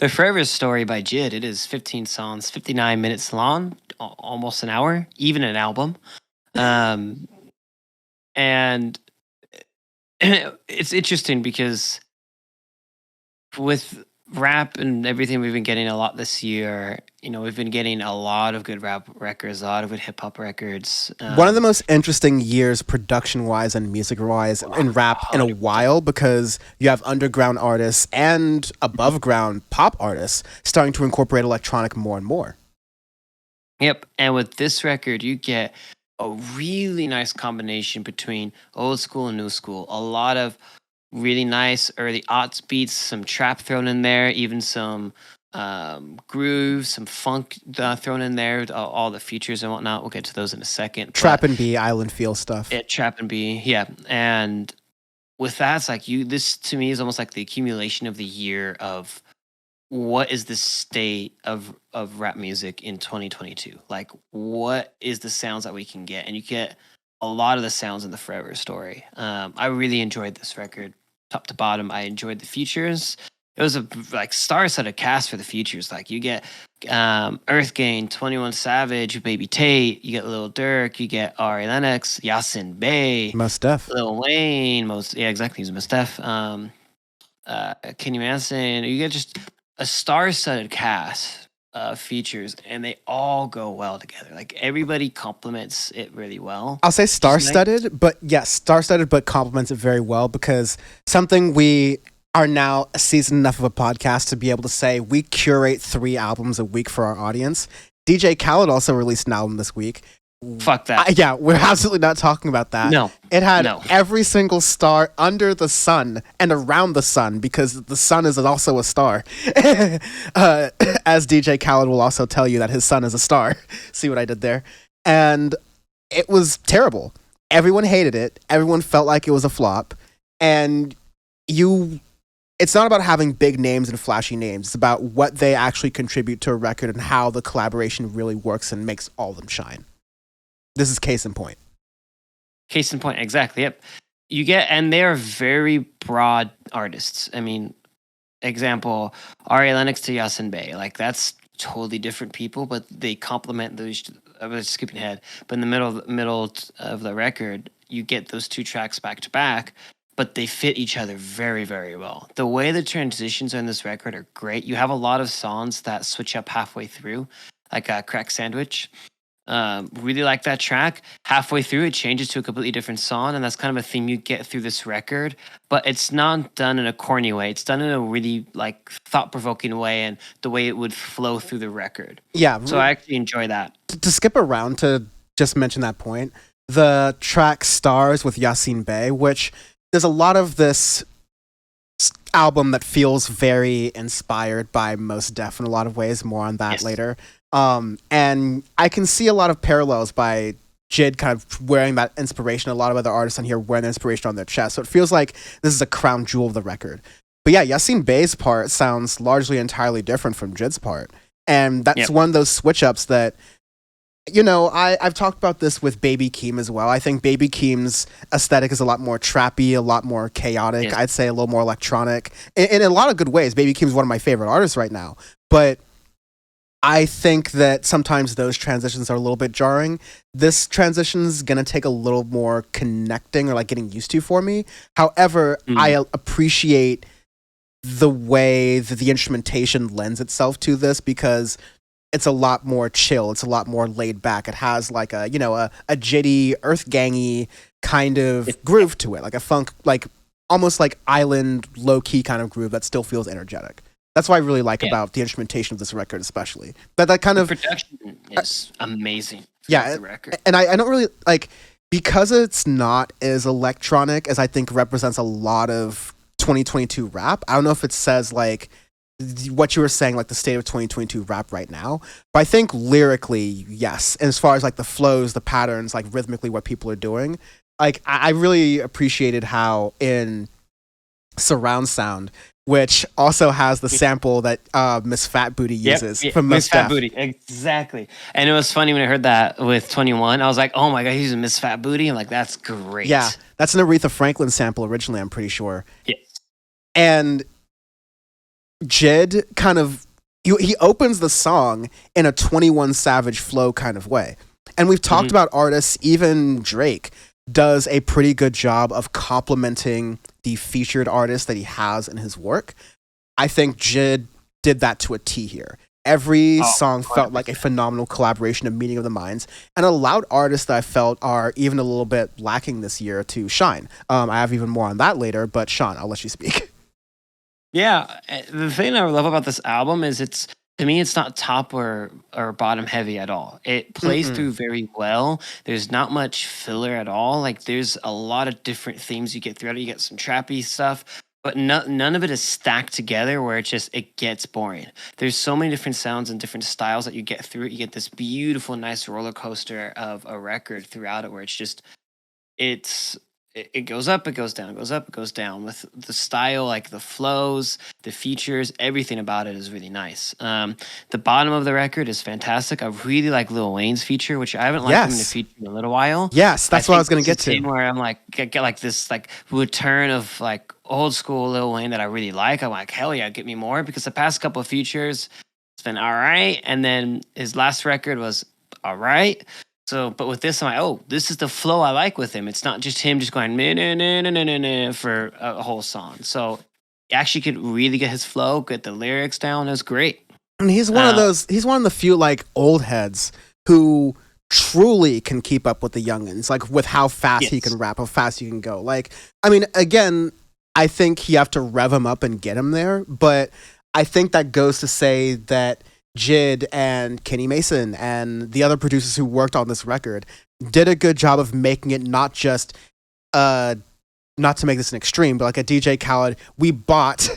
The Forever Story by JID, it is 15 songs, 59 minutes long, almost an hour, even an album. Um, and it's interesting because with rap and everything we've been getting a lot this year, we've been getting a lot of good rap records, a lot of good hip hop records. One of the most interesting years, production wise and music wise, in rap in a 100%. while, because you have underground artists and above ground pop artists starting to incorporate electronic more and more. Yep. And with this record, you get a really nice combination between old school and new school. A lot of really nice early aughts beats, some trap thrown in there, even some grooves, some funk thrown in there, all the features and whatnot. We'll get to those in a second. Trap and B, Island Feel stuff. Trap and B, yeah. And with that, it's like this to me is almost like the accumulation of the year of what is the state of rap music in 2022? Like, what is the sounds that we can get? And you get a lot of the sounds in the Forever Story. I really enjoyed this record, top to bottom. I enjoyed the features. It was a star-studded cast for the features. Like you get Earthgang, 21 Savage, Baby Tate. You get Lil Durk. You get Ari Lennox, Yasin Bey, Mos Def, Lil Wayne. Exactly. He's Mos Def. Kenny Manson. You get just a star-studded cast of features, and they all go well together. Like everybody complements it really well. I'll say star-studded, but yes, star-studded, but complements it very well, because something we are now seasoned enough of a podcast to be able to say we curate 3 albums a week for our audience. DJ Khaled also released an album this week. Fuck that. Yeah, we're absolutely not talking about that. No. It had every single star under the sun and around the sun, because the sun is also a star. As DJ Khaled will also tell you that his son is a star. See what I did there? And it was terrible. Everyone hated it. Everyone felt like it was a flop. And it's not about having big names and flashy names. It's about what they actually contribute to a record and how the collaboration really works and makes all of them shine. This is case in point. Case in point, exactly. Yep. And they are very broad artists. I mean, example, Ari Lennox to Yasin Bey. Like that's totally different people, but they complement those. I was skipping ahead, but in the middle of the record, you get those 2 tracks back to back, but they fit each other very, very well. The way the transitions on this record are great. You have a lot of songs that switch up halfway through, like a Crack Sandwich. Really like that track. Halfway through, it changes to a completely different song, and that's kind of a theme you get through this record. But it's not done in a corny way. It's done in a really thought-provoking way, and the way it would flow through the record. Yeah. So I actually enjoy that. To skip around to just mention that point, the track Stars with Yasin Bey, which there's a lot of this album that feels very inspired by Mos Def in a lot of ways. More on that later. And I can see a lot of parallels by JID kind of wearing that inspiration. A lot of other artists on here wearing the inspiration on their chest. So it feels like this is a crown jewel of the record. But yeah, Yasin Bey's part sounds largely entirely different from JID's part. And that's one of those switch-ups that, I've talked about this with Baby Keem as well. I think Baby Keem's aesthetic is a lot more trappy, a lot more chaotic. I'd say a little more electronic. In a lot of good ways. Baby Keem's one of my favorite artists right now. But I think that sometimes those transitions are a little bit jarring. This transition's going to take a little more connecting or getting used to for me. However, I appreciate the way that the instrumentation lends itself to this, because it's a lot more chill. It's a lot more laid back. It has a JID, Earthgang-y kind of groove to it, like a funk, almost like island low-key kind of groove that still feels energetic. That's what I really like about the instrumentation of this record, especially. That kind of production is amazing. Yeah, the record. And I don't really because it's not as electronic as I think represents a lot of 2022 rap. I don't know if it says what you were saying, the state of 2022 rap right now, but I think lyrically, yes. And as far as the flows, the patterns, rhythmically, what people are doing, I really appreciated how in surround sound, which also has the sample that Miss Fat Booty uses from Miss Fat Booty, exactly. And it was funny when I heard that with 21. I was like, oh my god, he's using Miss Fat Booty. I'm like, that's great. Yeah, that's an Aretha Franklin sample originally, I'm pretty sure. Yes. And JID kind of he opens the song in a 21 Savage flow kind of way. And we've talked about artists, even Drake does a pretty good job of complementing the featured artists that he has in his work. I think JID did that to a T here. Every Oh, song felt like a 100%. phenomenal collaboration, a meeting of the minds, and allowed artists that I felt are even a little bit lacking this year to shine. I have even more on that later, but Sean, I'll let you speak. Yeah, the thing I love about this album is it's to me it's not top or bottom heavy at all. It plays Mm-mm. through very well. There's not much filler at all. Like there's a lot of different themes you get throughout it. You get some trappy stuff, but none of it is stacked together where it gets boring. There's so many different sounds and different styles that you get through it. You get this beautiful, nice roller coaster of a record throughout it where it's it goes up, it goes down, it goes up, it goes down with the style, like the flows, the features, everything about it is really nice. The bottom of the record is fantastic. I really like Lil Wayne's feature, which I haven't liked him in a Yes. feature in a little while. Yes, I that's what I think was going this to is get the thing to. where I'm like get like this like return of like old school Lil Wayne that I really like. I'm like, hell yeah, get me more because the past couple of features it's been all right, and then his last record was all right. So, but with this, I'm like, oh, this is the flow I like with him. It's not just him just going "Meh, nah, nah, nah, nah, nah, nah," for a whole song. So, he actually could really get his flow, get the lyrics down. It was great. And he's one of Uh, those. He's one of the few like old heads who truly can keep up with the youngins, like with how fast he yes. can rap, how fast he can go. Like, I mean, again, I think you have to rev him up and get him there, but I think that goes to say that JID and Kenny Mason and the other producers who worked on this record did a good job of making it not just uh not to make this an extreme, but like a DJ Khaled, we bought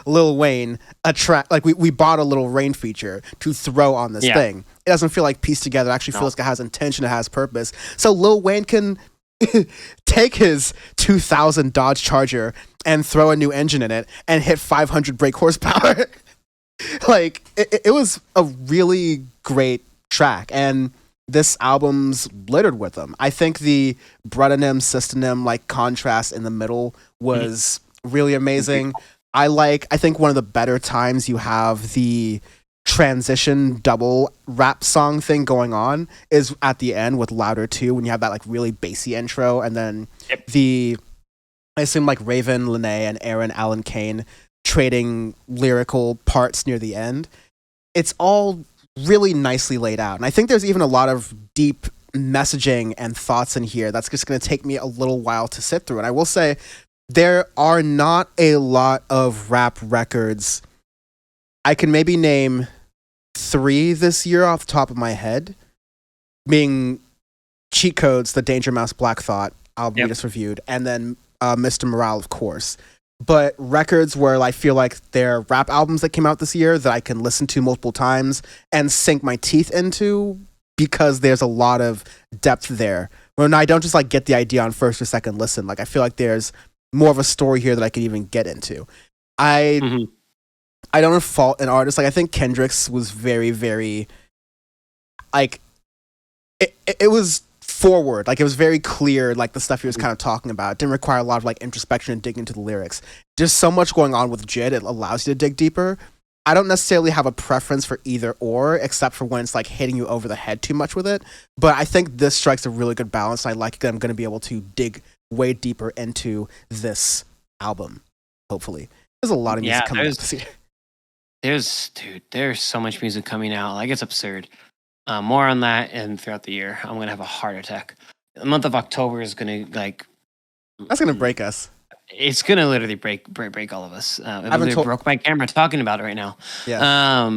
Lil Wayne a track, like we bought a little rain feature to throw on this Yeah. thing. It doesn't feel like pieced together. It actually No. feels like it has intention, it has purpose. So Lil Wayne can take his 2000 Dodge Charger and throw a new engine in it and hit 500 brake horsepower. Like it was a really great track, and this album's littered with them. I think the Brudanim Systonym like contrast in the middle Mhm. was really It's amazing. beautiful. I think one of the better times you have the transition double rap song thing going on is at the end with Louder 2 when you have that like really bassy intro, and then Yep. the I assume like Raven, Lene, and Aaron Allen Kane trading lyrical parts near the end. It's all really nicely laid out. And I think there's even a lot of deep messaging and thoughts in here that's just going to take me a little while to sit through. And I will say, there are not a lot of rap records. I can maybe name 3 this year off the top of my head, being Cheat Codes, the Danger Mouse Black Thought album we Yep. just reviewed, and then Mr. Morale, of course. But records where I feel like they're rap albums that came out this year that I can listen to multiple times and sink my teeth into because there's a lot of depth there. When I don't just like get the idea on first or second listen, like I feel like there's more of a story here that I can even get into. I Mhm. I don't fault an artist. Like I think Kendrick's was very, very like it was forward. Like it was very clear, like the stuff he was Mhm. kind of talking about. It didn't require a lot of like introspection and digging into the lyrics. There's so much going on with JID, it allows you to dig deeper. I don't necessarily have a preference for either or, except for when it's like hitting you over the head too much with it. But I think this strikes a really good balance. And I like that I'm going to be able to dig way deeper into this album. Hopefully, there's a lot of music Yeah, coming out this year. there's so much music coming out. Like it's absurd. More on that and throughout the year. I'm gonna have a heart attack. The month of October is gonna like That's going to break us. it's gonna literally break all of us. It I haven't literally told. broke my camera talking about it right now. Yeah.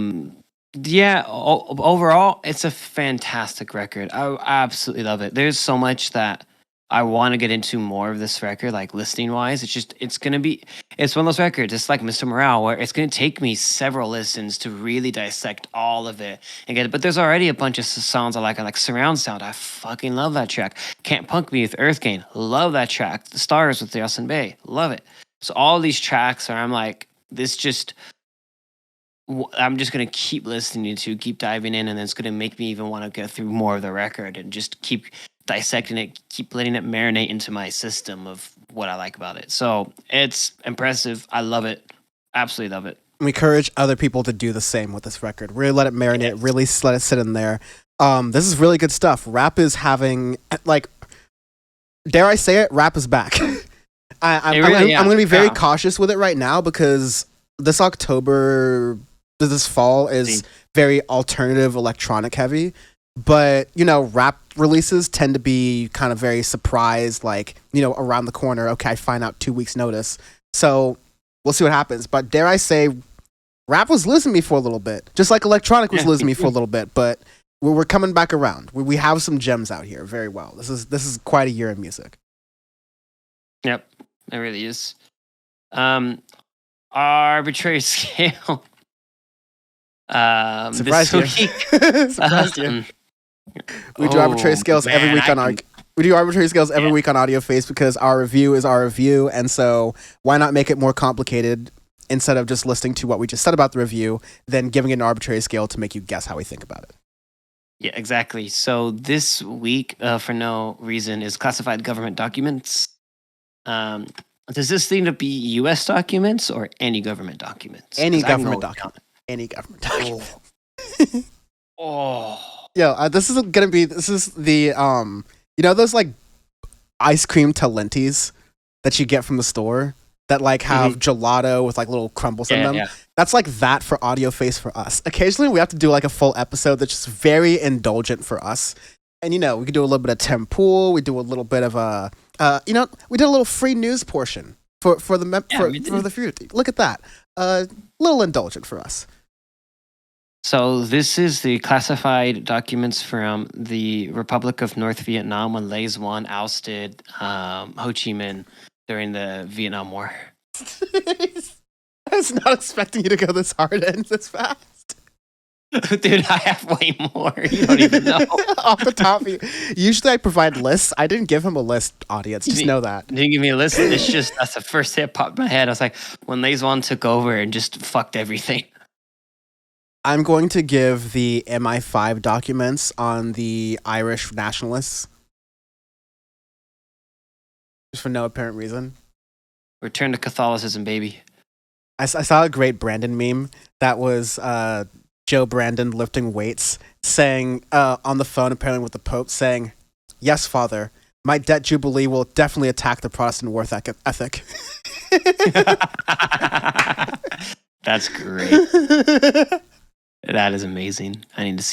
Yeah. Overall, it's a fantastic record. I absolutely love it. There's so much that I want to get into more of this record, like listening wise. It's one of those records. It's like Mr. Morale, where it's gonna take me several listens to really dissect all of it and get it. But there's already a bunch of songs I like surround sound. I fucking love that track. Can't Punk Me with Earth Gain, love that track. The Stars with Yasin Bey, love it. So all these tracks are I'm like, this just I'm just gonna keep listening to, keep diving in, and then it's gonna make me even want to go through more of the record and just keep dissecting it, keep letting it marinate into my system of what I like about it. So it's impressive. I love it. Absolutely love it. We encourage other people to do the same with this record. Really let it marinate. Yes. Really let it sit in there. This is really good stuff. Rap is having, like, dare I say it, rap is back. I'm going to be very cautious with it right now because this fall is very alternative electronic heavy. But, rap releases tend to be kind of very surprised, like, around the corner. Okay, I find out 2 weeks notice. So we'll see what happens. But dare I say, rap was losing me for a little bit, just like electronic was losing me for a little bit. But we're coming back around. We have some gems out here. Very well. This is quite a year in music. Yep, it really is. Arbitrary scale. Surprised you. Surprised you. We do arbitrary scales every week on we do arbitrary scales every week on Audioface because our review is our review, and so why not make it more complicated instead of just listening to what we just said about the review, then giving it an arbitrary scale to make you guess how we think about it. Yeah, exactly. So this week, for no reason, is classified government documents. Does this need to be U.S. documents or any government documents? Any government document. Any government document. Oh. Yo, this is the those like ice cream talentis that you get from the store that like have gelato with like little crumbles in them. Yeah. That's like that for Audioface for us. Occasionally we have to do like a full episode that's just very indulgent for us. And we could do a little bit of Tempool, we do a little bit of we did a little free news portion for the community. Look at that. Little indulgent for us. So this is the classified documents from the Republic of North Vietnam when Le Duan ousted Ho Chi Minh during the Vietnam War. I was not expecting you to go this hard and this fast. Dude, I have way more. You don't even know. Off the top of you. Usually I provide lists. I didn't give him a list, audience. Just know that. Didn't give me a list. That's the first hit popped in my head. I was like, when Le Duan took over and just fucked everything. I'm going to give the MI5 documents on the Irish nationalists. Just for no apparent reason. Return to Catholicism, baby. I saw a great Brandon meme that was Joe Brandon lifting weights, saying on the phone, apparently with the Pope, saying, "Yes, Father, my debt jubilee will definitely attack the Protestant worth ethic." That's great. That is amazing. I need to see that.